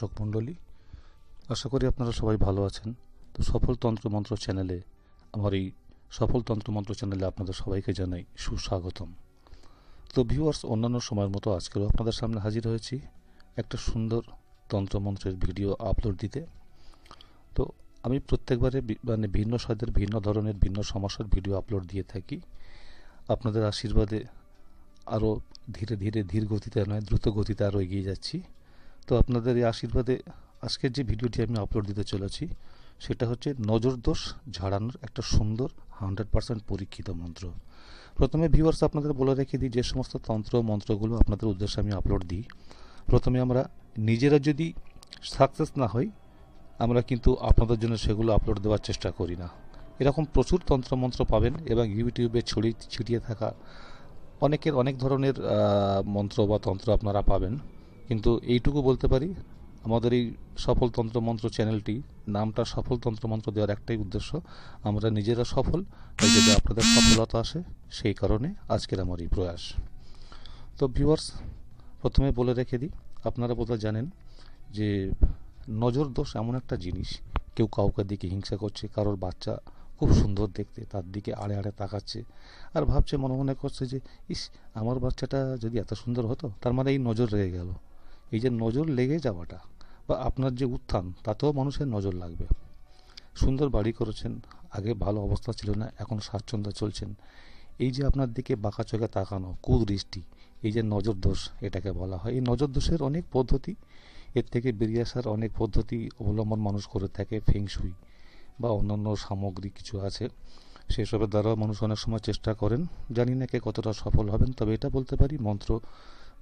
দর্শক মণ্ডলী, আশা করি আপনারা সবাই ভালো আছেন। তো সফল তন্ত্রমন্ত্র চ্যানেলে, আমার এই সফল তন্ত্রমন্ত্র চ্যানেলে আপনাদের সবাইকে জানাই সুস্বাগতম। তো ভিউয়ার্স, অন্যান্য সময়ের মতো আজকেও আপনাদের সামনে হাজির হয়েছি একটা সুন্দর তন্ত্রমন্ত্রের ভিডিও আপলোড দিতে। তো আমি প্রত্যেকবারে ভিন্ন স্বাদের, ভিন্ন ধরনের, ভিন্ন সমস্যার ভিডিও আপলোড দিয়ে থাকি। আপনাদের আশীর্বাদে আরও ধীরে ধীরে, ধীর গতিতে নয় দ্রুত গতিতে আরও এগিয়ে যাচ্ছি। তো আপনাদের এই আশীর্বাদে আজকের যে ভিডিওটি আমি আপলোড দিতে চলেছি সেটা হচ্ছে নজর দোষ ঝাড়ানোর একটা সুন্দর 100% পরীক্ষিত মন্ত্র। প্রথমে ভিউয়ার্স আপনাদের বলে রেখে দিই, যে সমস্ত তন্ত্র মন্ত্রগুলো আপনাদের উদ্দেশ্যে আমি আপলোড দিই, প্রথমে আমরা নিজেরা যদি সাকসেস না হই, আমরা কিন্তু আপনাদের জন্য সেগুলো আপলোড দেওয়ার চেষ্টা করি না। এরকম প্রচুর তন্ত্রমন্ত্র পাবেন এবং ইউটিউবে ছিটিয়ে থাকা অনেকের অনেক ধরনের মন্ত্র বা তন্ত্র আপনারা পাবেন। কিন্তু এইটুকু বলতে পারি, আমাদের এই সফল তন্ত্রমন্ত্র চ্যানেলটি নামটা সফল তন্ত্রমন্ত্র দেওয়ার একটাই উদ্দেশ্য, আমরা নিজেরা সফল, তাই যদি আপনাদের সফলতা আসে, সেই কারণে আজকের আমার এই প্রয়াস। তো ভিউয়ার্স, প্রথমে বলে রেখে দিই, আপনারা বোধহয় জানেন যে নজর দোষ এমন একটা জিনিস, কেউ কাউকে দিকে হিংসা করছে, কারোর বাচ্চা খুব সুন্দর দেখতে, তার দিকে আড়ে আড়ে তাকাচ্ছে আর ভাবছে, মনে মনে করছে যে ইস, আমার বাচ্চাটা যদি এত সুন্দর হতো। তার মানে এই নজর লেগে গেল। এই যে নজর লেগে যাওয়াটা বা আপনার যে উত্থান, তাতেও মানুষের নজর লাগবে। সুন্দর বাড়ি করেছেন, আগে ভালো অবস্থা ছিল না, এখন স্বাচ্ছন্দ্য চলছেন, এই যে আপনার দিকে বাঁকা চোখে তাকানো, কুদৃষ্টি, এই যে নজর দোষ এটাকে বলা হয়। এই নজর দোষের অনেক পদ্ধতি, এর থেকে বেরিয়ে আসার অনেক পদ্ধতি অবলম্বন মানুষ করে থাকে। ফেংশুই বা অন্যান্য সামগ্রী কিছু আছে, সেসবের দ্বারাও মানুষ অনেক সময় চেষ্টা করেন। জানি না কে কতটা সফল হবেন, তবে এটা বলতে পারি, মন্ত্র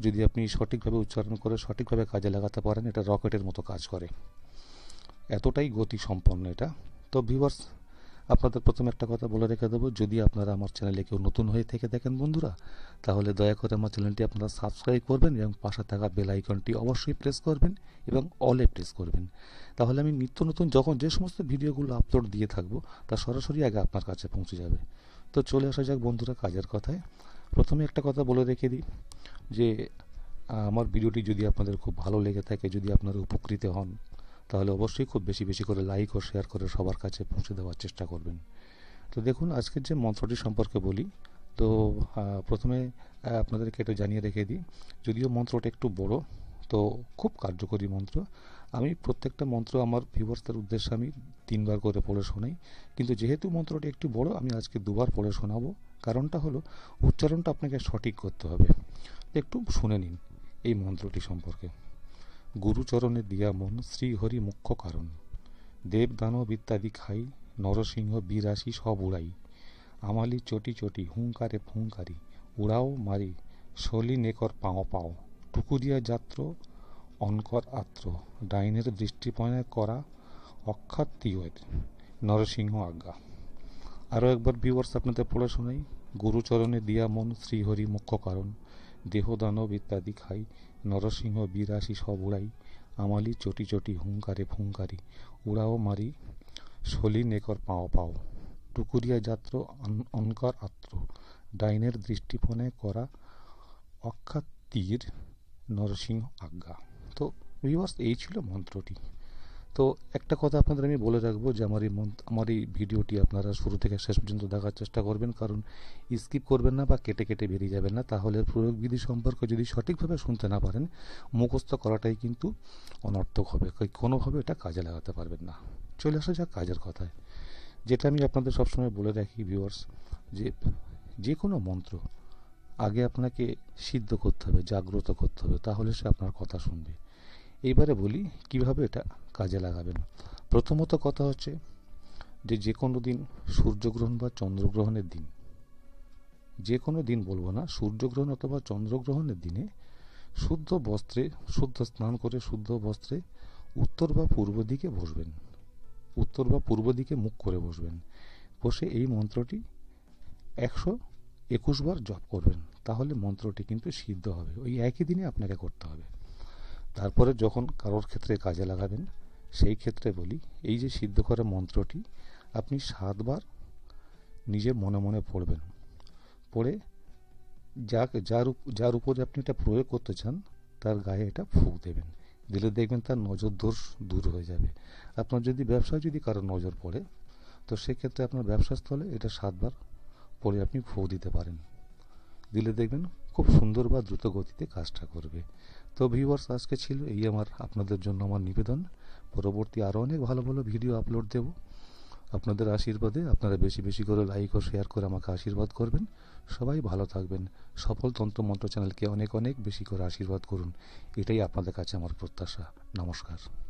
যদি আপনি সঠিকভাবে উচ্চারণ করে সঠিকভাবে কাজে লাগাতে পারেন, এটা রকেটের মতো কাজ করে, এতটাই গতি সম্পন্ন এটা। তো ভিউয়ার্স, আপনাদের প্রথমে একটা কথা বলে রেখে দেবো, যদি আপনারা আমার চ্যানেলে কেউ নতুন হয়ে থেকে দেখেন বন্ধুরা, তাহলে দয়া করে আমার চ্যানেলটি আপনারা সাবস্ক্রাইব করবেন এবং পাশে থাকা বেল আইকনটি অবশ্যই প্রেস করবেন এবং অলে প্রেস করবেন। তাহলে আমি নিত্য নতুন যখন যে সমস্ত ভিডিওগুলো আপলোড দিয়ে থাকবো, তা সরাসরি আগে আপনার কাছে পৌঁছে যাবে। তো চলে আসা যাক বন্ধুরা কাজের কথায়। প্রথমে একটা কথা বলে রেখে দিই যে আমার ভিডিওটি যদি আপনাদের খুব ভালো লেগে থাকে, যদি আপনারা উপকৃত হন, তাহলে অবশ্যই খুব বেশি বেশি করে লাইক ও শেয়ার করে সবার কাছে পৌঁছে দেওয়ার চেষ্টা করবেন। তো দেখুন, আজকের যে মন্ত্রটি সম্পর্কে বলি, তো প্রথমে আপনাদেরকে এটা জানিয়ে রেখে দিই, যদিও মন্ত্রটা একটু বড়, তো খুব কার্যকরী মন্ত্র। আমি প্রত্যেকটা মন্ত্র আমার ভিউয়ার্সদের উদ্দেশ্যে আমি 3 বার করে পড়ে শোনাই, কিন্তু যেহেতু মন্ত্রটি একটু বড়, আমি আজকে 2 বার পড়ে শোনাবো। কারণটা হলো, উচ্চারণটা আপনাকে সঠিক করতে হবে। একটু শুনে নিন এই মন্ত্রটি সম্পর্কে। গুরুচরণে দিয়া মন, শ্রীহরি মুখ্য কারণ, দেব দানব ইত্যাদি খাই, নরসিংহ বিরাশি সব উড়াই, আমালি চটি চটি হুঙ্কারে ফুঙ্কারি, উড়াও মারি, শলি নেকর পাও পাও, টুকুরিয়া যাত্র অনকর আত্র, ডাইনের দৃষ্টিপয়নায় করা অক্ষাৎ তীয়ের, নরসিংহ আজ্ঞা। আরও একবার ভিউয়ার্স আপনাদের পড়ে শোনাই। গুরুচরণে দিয়া মন, শ্রীহরি মুখ্য কারণ, দেহ দানব ইত্যাদি খাই, নরসিংহ বিরাশি সব উড়াই, আমালি চটি চটি হুঙ্কারে ফুঙ্কারি, উড়াও মারি, শলি নেকর পাও পাও, টুকুরিয়া যাত্র অনকর আত্র, ডাইনের দৃষ্টিপণে করা অক্ষাৎ তীর, নরসিংহ আজ্ঞা। তো ভিউয়ার্স, এই ছিল মন্ত্রটি। তো একটা কথা আপনাদের আমি বলে রাখবো যে আমার এই ভিডিওটি আপনারা শুরু থেকে শেষ পর্যন্ত দেখার চেষ্টা করবেন, কারণ স্কিপ করবেন না বা কেটে কেটে বেরিয়ে যাবেন না, তাহলে প্রয়োগবিধি সম্পর্কে যদি সঠিকভাবে শুনতে না পারেন, মুখস্থ করাটাই কিন্তু অনর্থক হবে, কোনোভাবে এটা কাজে লাগাতে পারবেন না। চলে আসা যাক কাজের কথায়। যেটা আমি আপনাদের সবসময় বলে রাখি ভিউয়ার্স, যে কোনো মন্ত্র আগে আপনাকে সিদ্ধ করতে হবে, জাগ্রত করতে হবে, তাহলে সে আপনার কথা শুনবে। এইবারে বলি কিভাবে এটা কাজে লাগাবেন। প্রথমত কথা হচ্ছে যে কোনো দিন সূর্যগ্রহণ বা চন্দ্রগ্রহণের দিন, যে কোনো দিন বলবো না, সূর্যগ্রহণ অথবা চন্দ্রগ্রহণের দিনে শুদ্ধ বস্ত্রে, শুদ্ধ স্নান করে শুদ্ধ বস্ত্রে উত্তর বা পূর্ব দিকে বসবেন, উত্তর বা পূর্ব দিকে মুখ করে বসবেন। বসে এই মন্ত্রটি 121 বার জপ করবেন, তাহলে মন্ত্রটি কিন্তু সিদ্ধ হবে। ওই একই দিনে আপনাকে করতে হবে। তারপরে যখন কারোর ক্ষেত্রে কাজে লাগাবেন, সেই ক্ষেত্রে বলি, এই যে সিদ্ধ করা মন্ত্রটি আপনি 7 বার নিজে মনে মনে পড়বেন। পড়ে যার উপরে আপনি এটা প্রয়োগ করতে চান, তার গায়ে এটা ফুঁক দেবেন। দিলে দেখবেন তার নজর দোষ দূর হয়ে যাবে। আপনার যদি ব্যবসায় যদি কারো নজর পড়ে, তো সেক্ষেত্রে আপনার ব্যবসাস্থলে এটা 7 বার পরে আপনি ফু দিতে পারেন। দিলে দেখবেন খুব সুন্দর বা দ্রুত গতিতে কাজটা করবে। তো ভিউয়ার্স, আজকে ছিল এই আপনাদের জন্য আমার নিবেদন। পরবর্তী আরও অনেক ভালো ভালো ভিডিও আপলোড দেব। আপনাদের আশীর্বাদে আপনারা বেশি বেশি করে লাইক ও শেয়ার করে আমাকে আশীর্বাদ করবেন। সবাই ভালো থাকবেন। সফল তন্ত্রমন্ত্র চ্যানেলকে অনেক অনেক বেশি করে আশীর্বাদ করুন। এটাই আপনাদের কাছে আমার প্রত্যাশা। নমস্কার।